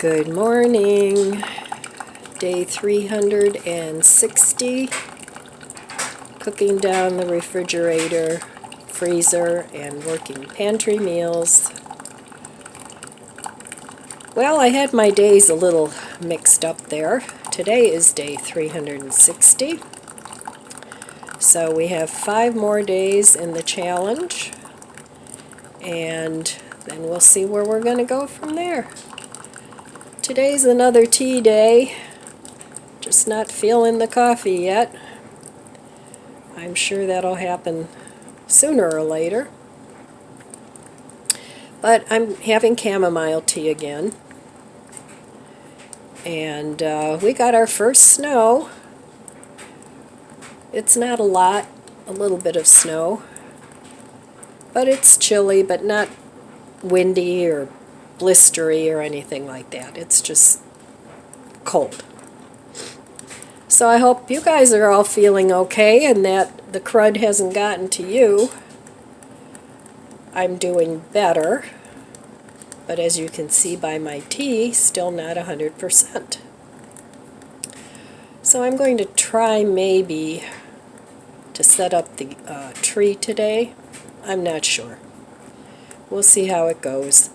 Good morning, day 360, cooking down the refrigerator, freezer, and working pantry meals. Well, I had my days a little mixed up there. Today is day 360, so we have 5 more days in the challenge, and then we'll see where we're going to go from there. Today's another tea day. Just not feeling the coffee yet. I'm sure that'll happen sooner or later. But I'm having chamomile tea again. And we got our first snow. It's not a lot, a little bit of snow. But it's chilly, but not windy or blistery or anything like that. It's just cold. So I hope you guys are all feeling okay and that the crud hasn't gotten to you. I'm doing better, but as you can see by my tea, still not 100%. So I'm going to try maybe to set up the tree today. I'm not sure. We'll see how it goes.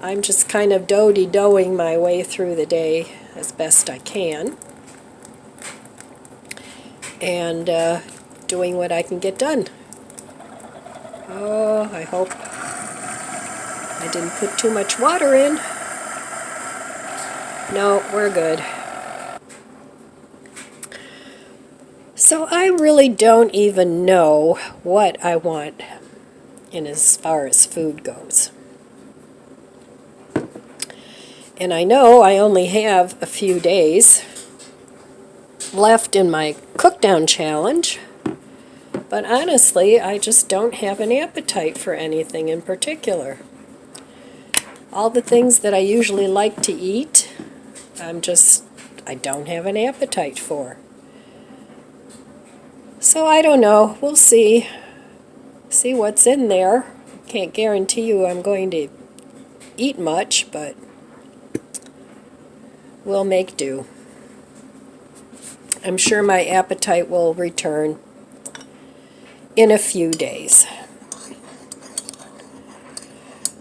I'm just kind of do-doing my way through the day as best I can. And doing what I can get done. Oh, I hope I didn't put too much water in. No, we're good. So I really don't even know what I want in as far as food goes. And I know I only have a few days left in my cook-down challenge, but honestly, I just don't have an appetite for anything in particular. All the things that I usually like to eat, I don't have an appetite for. So I don't know. We'll see. See what's in there. Can't guarantee you I'm going to eat much, but we'll make do. I'm sure my appetite will return in a few days.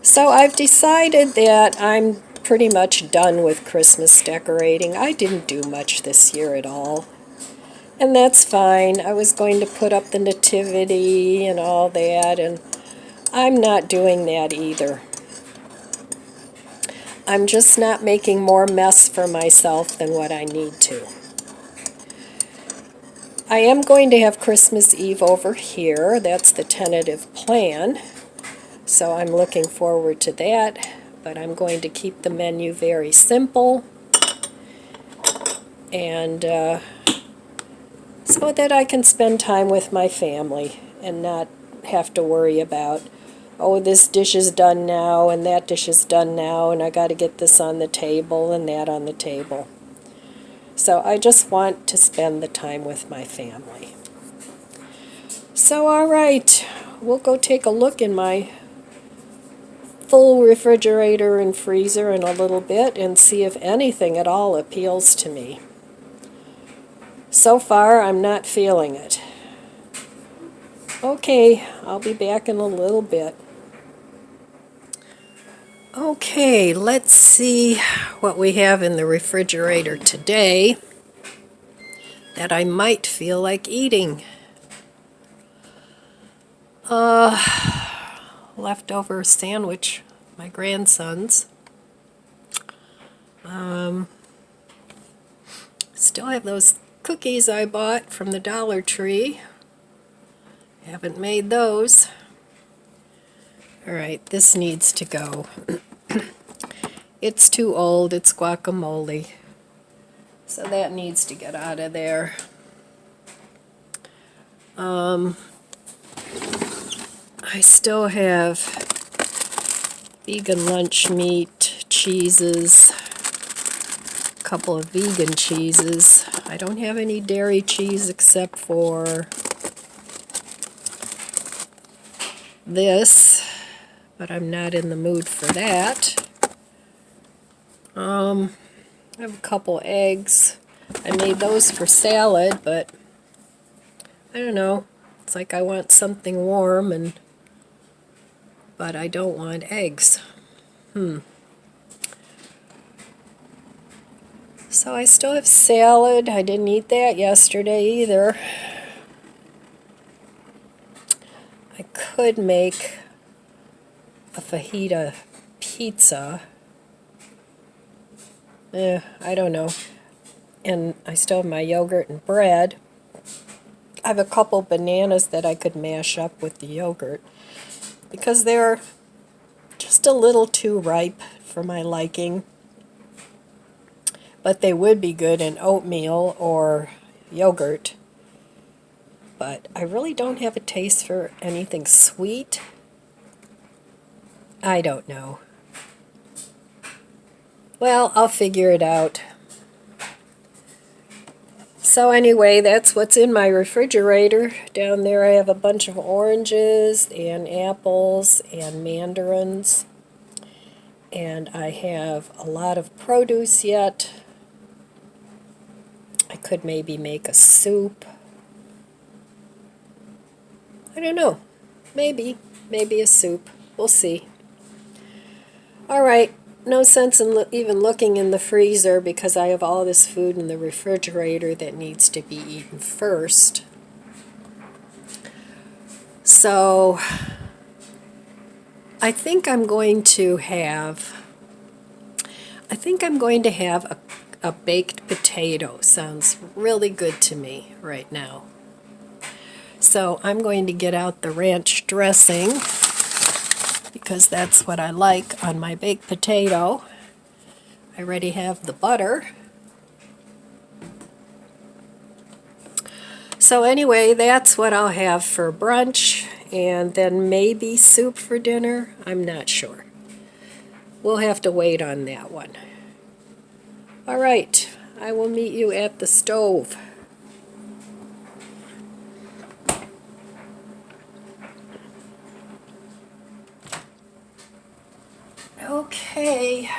So I've decided that I'm pretty much done with Christmas decorating. I didn't do much this year at all. And that's fine. I was going to put up the nativity and all that, and I'm not doing that either. I'm just not making more mess for myself than what I need to. I am going to have Christmas Eve over here. That's the tentative plan. So I'm looking forward to that. But I'm going to keep the menu very simple. And so that I can spend time with my family and not have to worry about, oh, this dish is done now and that dish is done now and I got to get this on the table and that on the table. So I just want to spend the time with my family. So all right, we'll go take a look in my full refrigerator and freezer in a little bit and see if anything at all appeals to me. So far, I'm not feeling it. Okay, I'll be back in a little bit. Okay, let's see what we have in the refrigerator today that I might feel like eating. Leftover sandwich, my grandson's. Still have those cookies I bought from the Dollar Tree. Haven't made those. Alright, this needs to go. It's too old, it's guacamole. So that needs to get out of there. I still have vegan lunch meat, cheeses, a couple of vegan cheeses. I don't have any dairy cheese except for this, but I'm not in the mood for that. I have a couple eggs. I made those for salad, but I don't know. It's like I want something warm, but I don't want eggs. So I still have salad. I didn't eat that yesterday either. I could make a fajita pizza. I don't know. And I still have my yogurt and bread. I have a couple bananas that I could mash up with the yogurt because they're just a little too ripe for my liking. But they would be good in oatmeal or yogurt. But I really don't have a taste for anything sweet. I don't know. Well, I'll figure it out. So anyway, that's what's in my refrigerator. Down there I have a bunch of oranges and apples and mandarins. And I have a lot of produce yet. I could maybe make a soup. I don't know. Maybe a soup. We'll see. All right. No sense in even looking in the freezer because I have all this food in the refrigerator that needs to be eaten first. So I think I'm going to have a baked potato. Sounds really good to me right now. So I'm going to get out the ranch dressing because that's what I like on my baked potato. I already have the butter. So anyway, that's what I'll have for brunch, and then maybe soup for dinner. I'm not sure. We'll have to wait on that one. All right, I will meet you at the stove. Okay,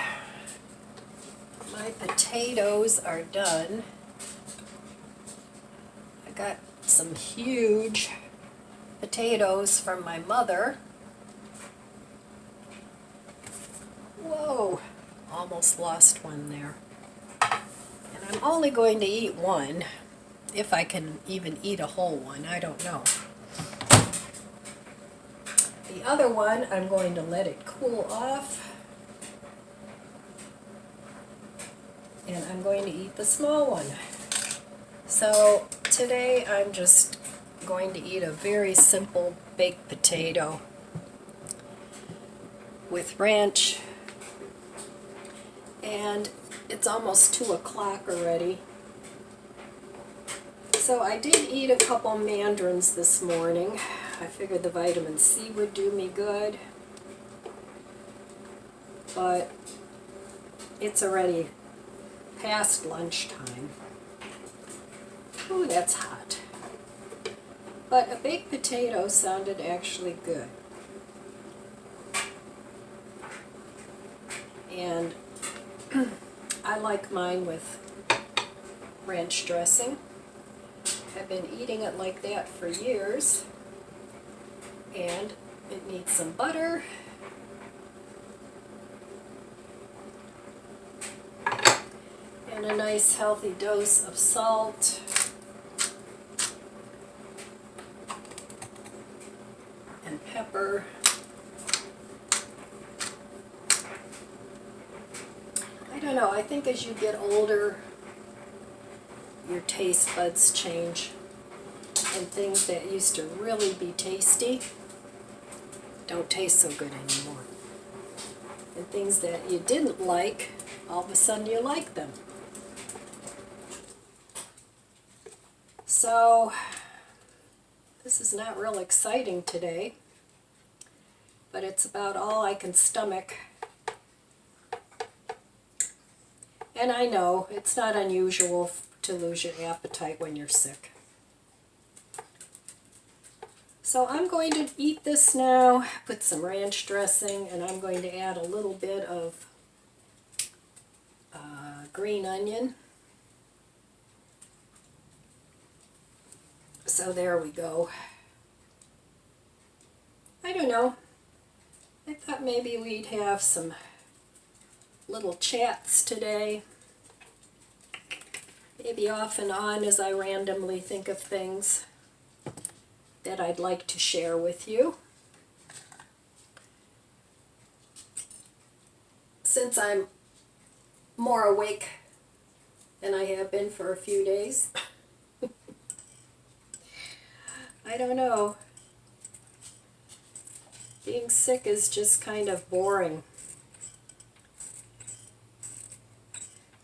my potatoes are done. I got some huge potatoes from my mother. Whoa, almost lost one there. And I'm only going to eat one, if I can even eat a whole one, I don't know. The other one, I'm going to let it cool off. And I'm going to eat the small one. So today I'm just going to eat a very simple baked potato with ranch. And it's almost 2 o'clock already. So I did eat a couple mandarins this morning. I figured the vitamin C would do me good. But it's already past lunchtime. Ooh, that's hot. But a baked potato sounded actually good. And I like mine with ranch dressing. I've been eating it like that for years. And it needs some butter. And a nice healthy dose of salt. And pepper. I don't know, I think as you get older, your taste buds change. And things that used to really be tasty don't taste so good anymore. And things that you didn't like, all of a sudden you like them. So, this is not real exciting today, but it's about all I can stomach. And I know it's not unusual to lose your appetite when you're sick. So I'm going to eat this now, put some ranch dressing, and I'm going to add a little bit of green onion. So there we go. I don't know. I thought maybe we'd have some little chats today. Maybe off and on as I randomly think of things that I'd like to share with you. Since I'm more awake than I have been for a few days, I don't know. Being sick is just kind of boring.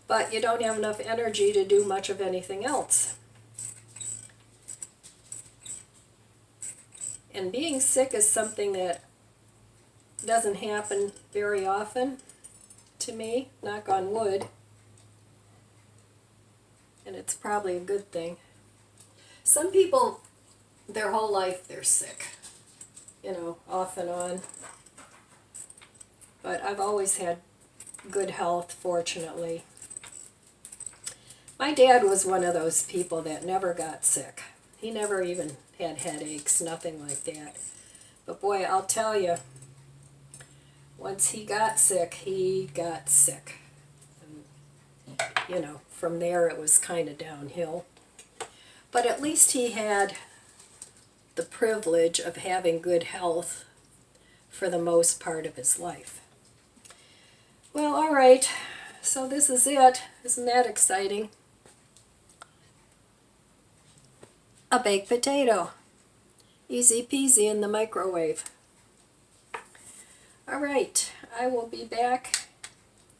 But you don't have enough energy to do much of anything else. And being sick is something that doesn't happen very often to me, knock on wood. And it's probably a good thing. Some people, their whole life they're sick, you know, off and on. But I've always had good health, fortunately. My dad was one of those people that never got sick. He never even had headaches, nothing like that. But boy, I'll tell you, once he got sick, he got sick. And, you know, from there it was kind of downhill. But at least he had the privilege of having good health for the most part of his life. Well, all right, so this is it. Isn't that exciting? A baked potato. Easy peasy in the microwave. All right, I will be back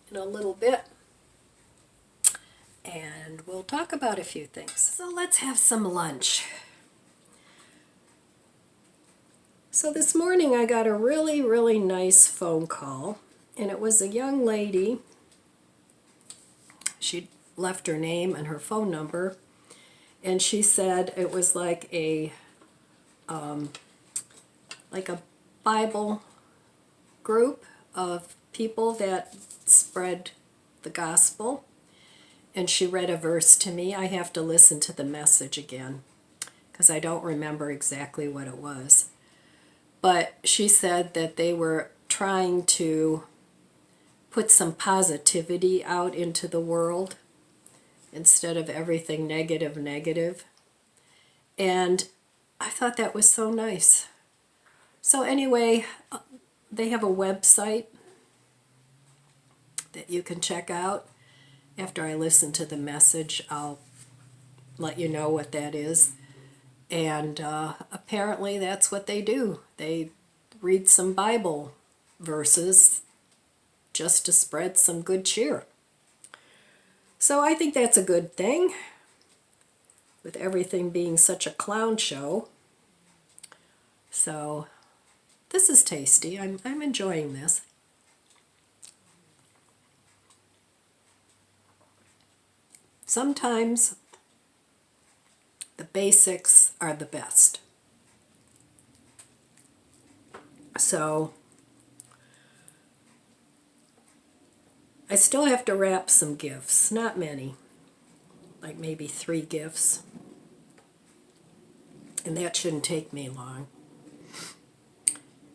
in a little bit and we'll talk about a few things. So let's have some lunch. So this morning I got a really, really nice phone call, and it was a young lady. She left her name and her phone number, and she said it was like a Bible group of people that spread the gospel, and she read a verse to me. I have to listen to the message again because I don't remember exactly what it was. But she said that they were trying to put some positivity out into the world instead of everything negative, negative. And I thought that was so nice. So anyway, they have a website that you can check out. After I listen to the message, I'll let you know what that is. And apparently that's what they do. They read some Bible verses just to spread some good cheer. So I think that's a good thing, with everything being such a clown show. So this is tasty. I'm enjoying this. Sometimes the basics are the best. So I still have to wrap some gifts, not many, like maybe 3 gifts. And that shouldn't take me long.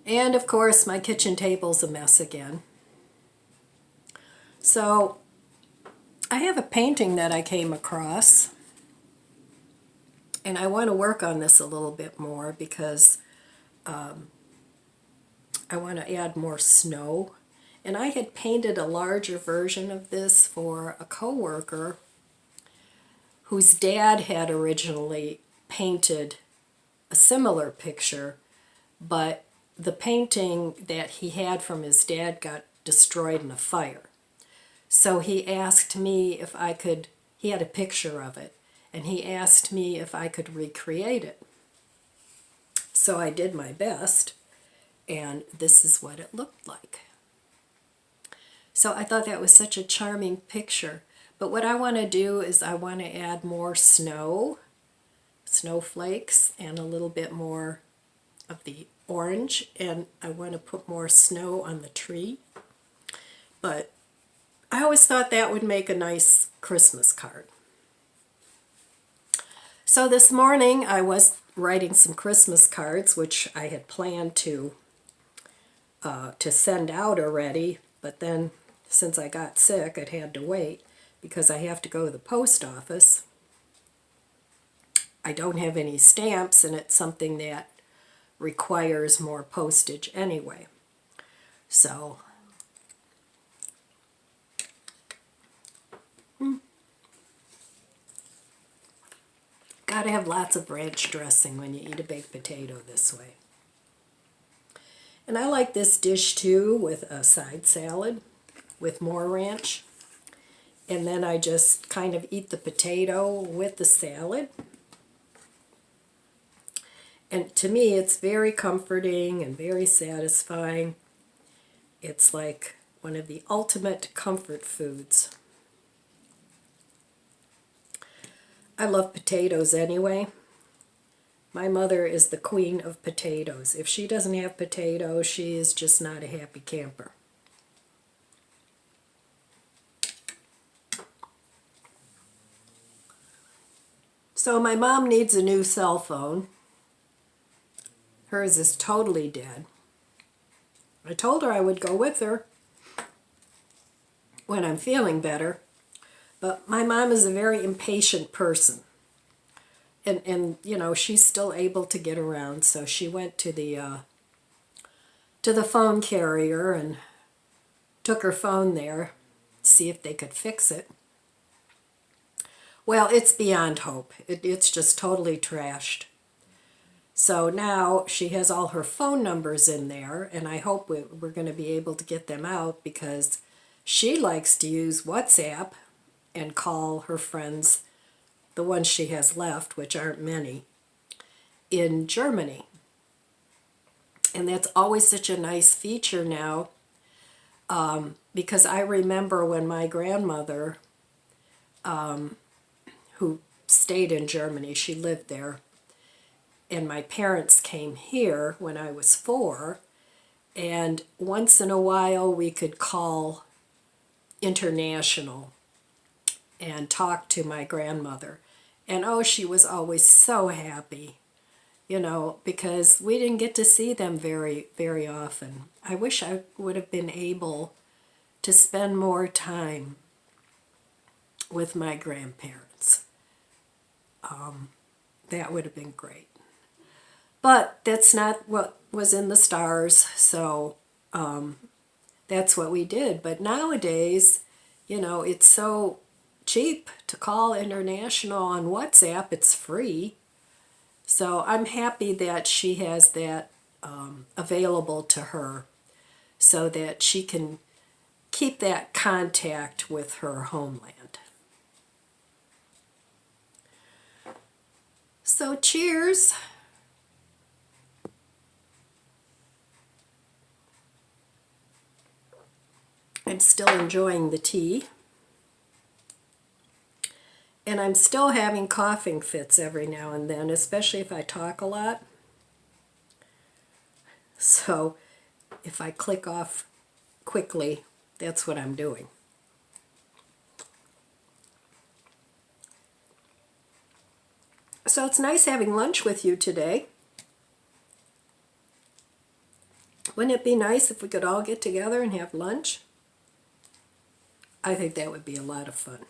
And of course, my kitchen table's a mess again. So I have a painting that I came across, and I want to work on this a little bit more because I want to add more snow. And I had painted a larger version of this for a coworker whose dad had originally painted a similar picture, but the painting that he had from his dad got destroyed in a fire. So he asked me if I could, he had a picture of it, and he asked me if I could recreate it. So I did my best, and this is what it looked like. So I thought that was such a charming picture. But what I want to do is I want to add more snow, snowflakes, and a little bit more of the orange, and I want to put more snow on the tree. But I always thought that would make a nice Christmas card. So this morning I was writing some Christmas cards, which I had planned to send out already, but then since I got sick, it had to wait because I have to go to the post office. I don't have any stamps, and it's something that requires more postage anyway. So, gotta have lots of ranch dressing when you eat a baked potato this way. And I like this dish too with a side salad with more ranch. And then I just kind of eat the potato with the salad. And to me, it's very comforting and very satisfying. It's like one of the ultimate comfort foods. I love potatoes anyway. My mother is the queen of potatoes. If she doesn't have potatoes, she is just not a happy camper. So my mom needs a new cell phone. Hers is totally dead. I told her I would go with her when I'm feeling better, but my mom is a very impatient person. And you know, she's still able to get around, so she went to the phone carrier and took her phone there to see if they could fix it. Well, it's beyond hope. It's just totally trashed. So now she has all her phone numbers in there, and I hope we're going to be able to get them out because she likes to use WhatsApp and call her friends, the ones she has left, which aren't many, in Germany. And that's always such a nice feature now, because I remember when my grandmother, who stayed in Germany, she lived there, and my parents came here when I was 4, and once in a while we could call international and talk to my grandmother. And oh, she was always so happy, you know, because we didn't get to see them very, very often. I wish I would have been able to spend more time with my grandparents. That would have been great. But that's not what was in the stars, so that's what we did. But nowadays, you know, it's so cheap to call international on WhatsApp. It's free. So I'm happy that she has that available to her so that she can keep that contact with her homeland. So cheers. I'm still enjoying the tea. And I'm still having coughing fits every now and then, especially if I talk a lot. So if I click off quickly, that's what I'm doing. So it's nice having lunch with you today. Wouldn't it be nice if we could all get together and have lunch? I think that would be a lot of fun.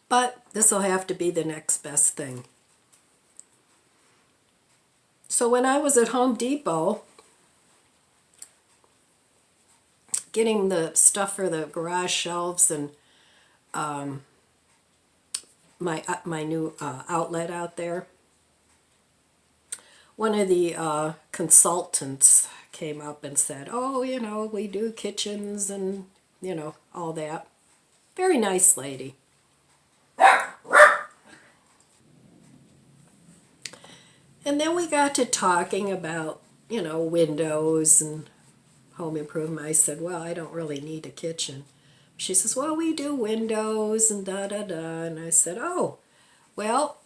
But this will have to be the next best thing. So when I was at Home Depot getting the stuff for the garage shelves and my new outlet out there, one of the consultants came up and said, oh, you know, we do kitchens and, you know, all that. Very nice lady. And then we got to talking about, you know, windows and home improvement. I said, well, I don't really need a kitchen. She says, well, we do windows and da-da-da. And I said, oh, well,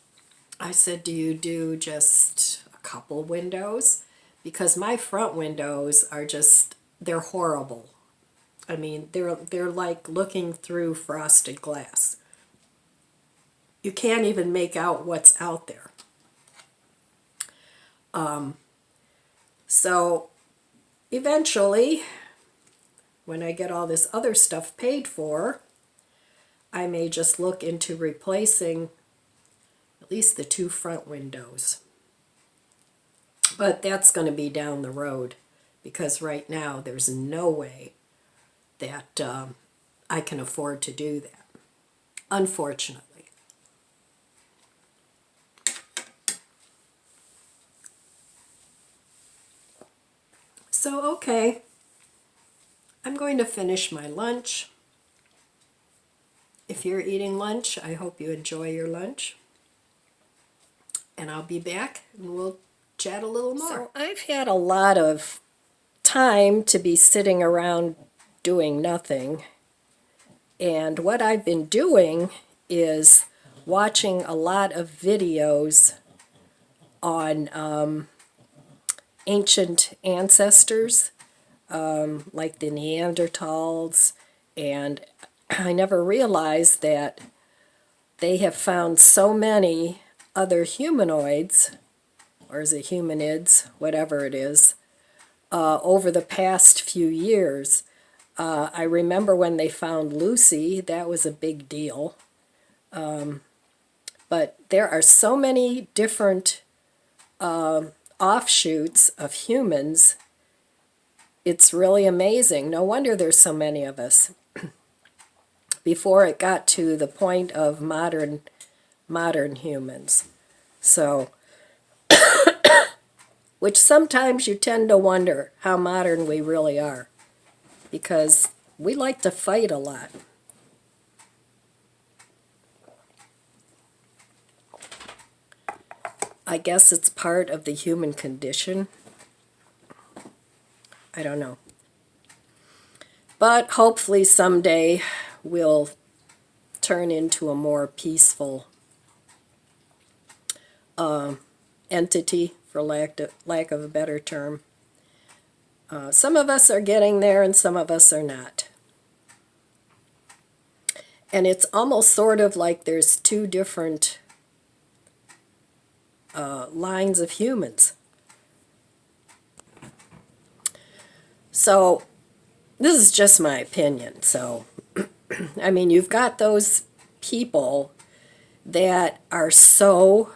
I said, do you do just a couple windows, because my front windows are just, they're horrible. I mean, they're like looking through frosted glass. You can't even make out what's out there. So eventually, when I get all this other stuff paid for, I may just look into replacing at least the 2 front windows. But that's going to be down the road, because right now there's no way that I can afford to do that, unfortunately. So, okay, I'm going to finish my lunch. If you're eating lunch, I hope you enjoy your lunch. And I'll be back and we'll chat a little more. So I've had a lot of time to be sitting around doing nothing. And what I've been doing is watching a lot of videos on ancient ancestors, like the Neanderthals, and I never realized that they have found so many other humanoids, or is it humanids, whatever it is, over the past few years. I remember when they found Lucy, that was a big deal. But there are so many different offshoots of humans. It's really amazing. No wonder there's so many of us. Before it got to the point of modern humans. So, which sometimes you tend to wonder how modern we really are, because we like to fight a lot. I guess it's part of the human condition. I don't know. But hopefully someday we'll turn into a more peaceful entity, for lack of a better term. Some of us are getting there and some of us are not. And it's almost sort of like there's 2 different lines of humans. So this is just my opinion. So, I mean, you've got those people that are so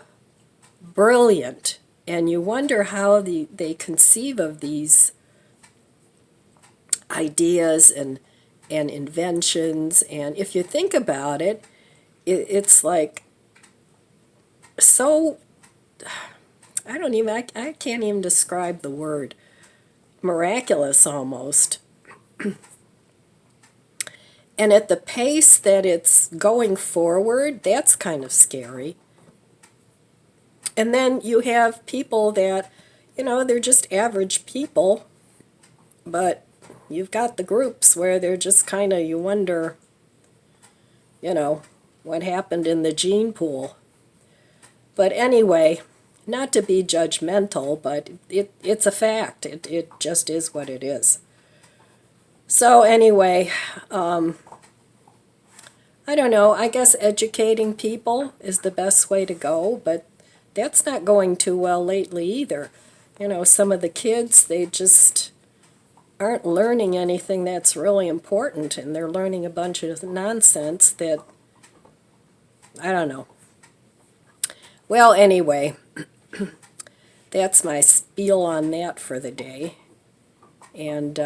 brilliant, and you wonder how they conceive of these ideas and inventions. And if you think about it, it's like so, I can't even describe the word, miraculous almost. And at the pace that it's going forward, that's kind of scary. And then you have people that, they're just average people, but you've got the groups where they're just kind of, you wonder, what happened in the gene pool. But anyway, not to be judgmental, but it's a fact. It just is what it is. So anyway, I don't know, I guess educating people is the best way to go, but that's not going too well lately either. Some of the kids, they just aren't learning anything that's really important, and they're learning a bunch of nonsense that, I don't know. Well, anyway, that's my spiel on that for the day. And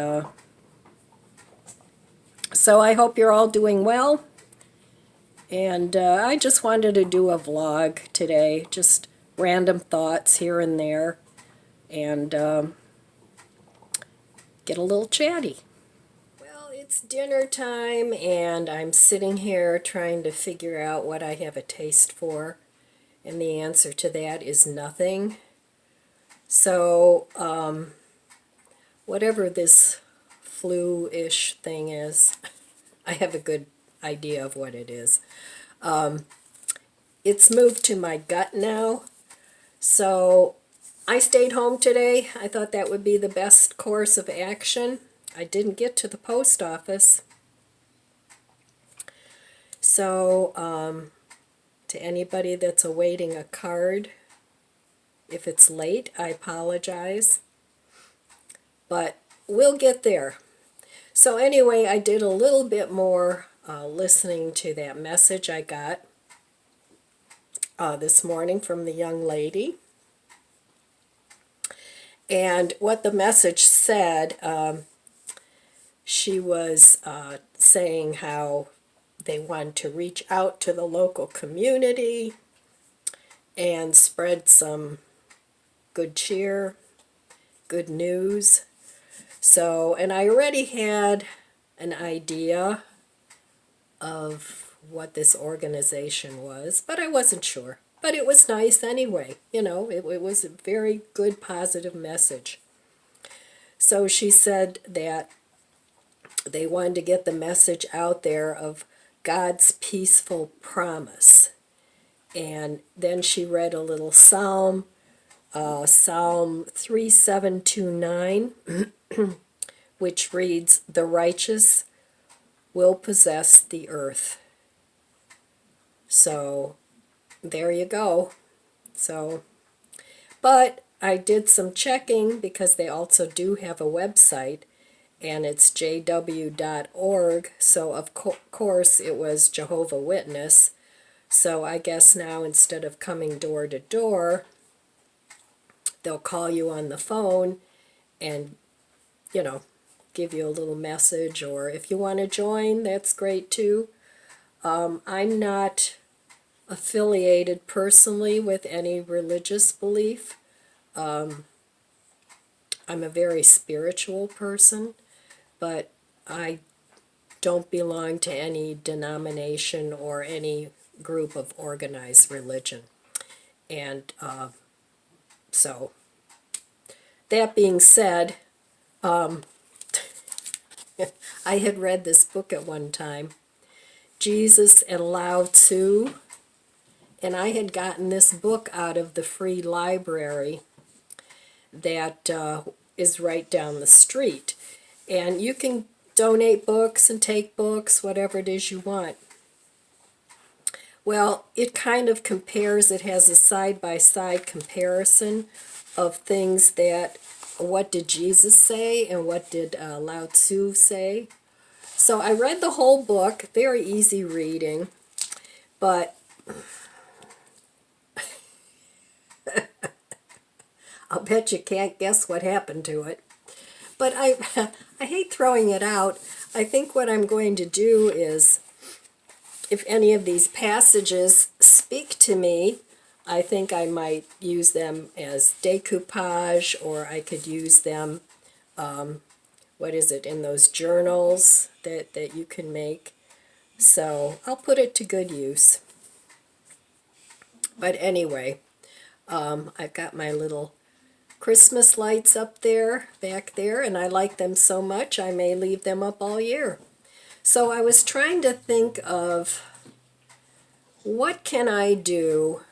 so I hope you're all doing well. And I just wanted to do a vlog today, just random thoughts here and there, and get a little chatty. Well, it's dinner time, and I'm sitting here trying to figure out what I have a taste for, and the answer to that is nothing. So, whatever this flu-ish thing is, I have a good idea of what it is. It's moved to my gut now, so I stayed home today. I thought that would be the best course of action. I didn't get to the post office. So, to anybody that's awaiting a card, if it's late, I apologize. But we'll get there. So anyway, I did a little bit more listening to that message I got this morning from the young lady. And what the message said, she was saying how they wanted to reach out to the local community and spread some good cheer, good news. So, and I already had an idea of what this organization was, but I wasn't sure. But it was nice anyway. You know, it was a very good, positive message. So she said that they wanted to get the message out there of God's peaceful promise. And then she read a little psalm, Psalm 3729, which reads, "The righteous will possess the earth." So there you go. So, but I did some checking because they also do have a website, and it's jw.org. So of course it was Jehovah Witness. So I guess now instead of coming door to door, they'll call you on the phone and, you know, give you a little message, or if you want to join, that's great too. I'm not affiliated personally with any religious belief. I'm a very spiritual person, but I don't belong to any denomination or any group of organized religion. And so, that being said, I had read this book at one time, Jesus and Lao Tzu, and I had gotten this book out of the free library that is right down the street. And you can donate books and take books, whatever it is you want. Well, it kind of compares, it has a side-by-side comparison of things that, what did Jesus say and what did Lao Tzu say. So I read the whole book, very easy reading, but I'll bet you can't guess what happened to it. But I hate throwing it out. I think what I'm going to do is, if any of these passages speak to me, I think I might use them as decoupage, or I could use them, in those journals that you can make. So I'll put it to good use. But anyway, I've got my little Christmas lights up there, back there, and I like them so much I may leave them up all year. So I was trying to think of, what can I do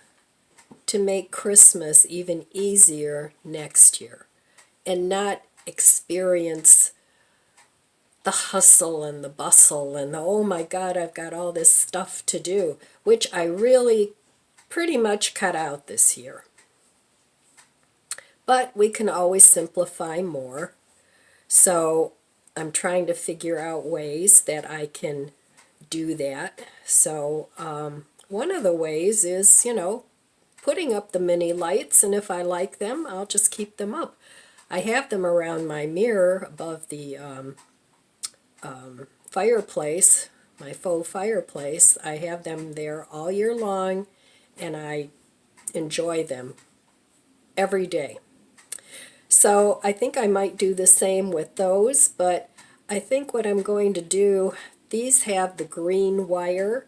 to make Christmas even easier next year and not experience the hustle and the bustle and the, oh my God, I've got all this stuff to do, which I really pretty much cut out this year. But we can always simplify more. So I'm trying to figure out ways that I can do that. So one of the ways is, putting up the mini lights, and if I like them, I'll just keep them up. I have them around my mirror above the fireplace, my faux fireplace. I have them there all year long, and I enjoy them every day. So I think I might do the same with those, but I think what I'm going to do, these have the green wire,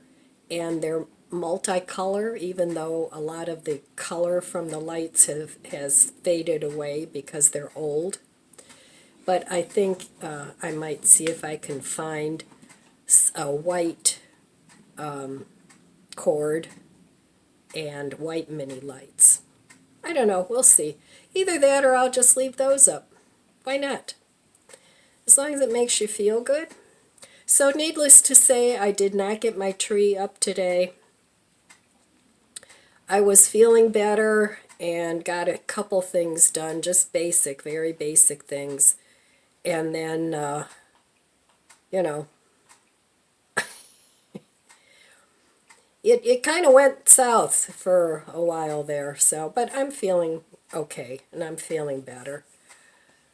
and they're multicolor, even though a lot of the color from the lights has faded away because they're old. But I think I might see if I can find a white cord and white mini lights. I don't know, we'll see. Either that or I'll just leave those up. Why not? As long as it makes you feel good. So needless to say, I did not get my tree up today. I was feeling better and got a couple things done, just basic, very basic things. And then, you know, it kind of went south for a while there. So, but I'm feeling okay, and I'm feeling better.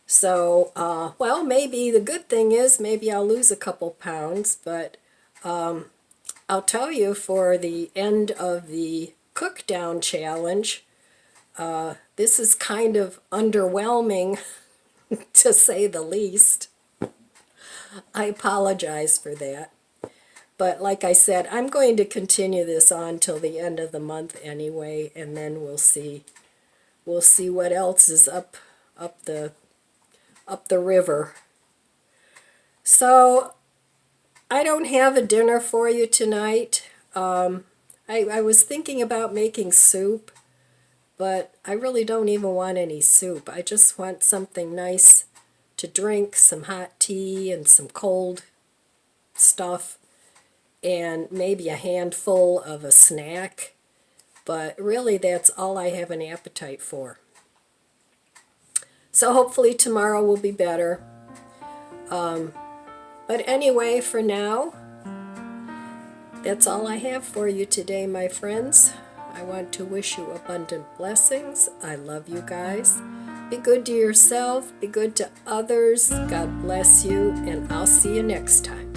So, well, maybe the good thing is maybe I'll lose a couple pounds, but I'll tell you, for the end of the cook down challenge, this is kind of underwhelming, to say the least. I apologize for that. But like I said, I'm going to continue this on till the end of the month anyway, and then we'll see. We'll see what else is up the river. So I don't have a dinner for you tonight. I was thinking about making soup, but I really don't even want any soup. I just want something nice to drink, some hot tea and some cold stuff, and maybe a handful of a snack. But really, that's all I have an appetite for. So hopefully tomorrow will be better. But anyway, for now, that's all I have for you today, my friends. I want to wish you abundant blessings. I love you guys. Be good to yourself. Be good to others. God bless you, and I'll see you next time.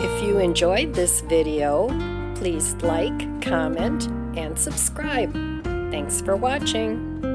If you enjoyed this video, please like, comment, and subscribe. Thanks for watching.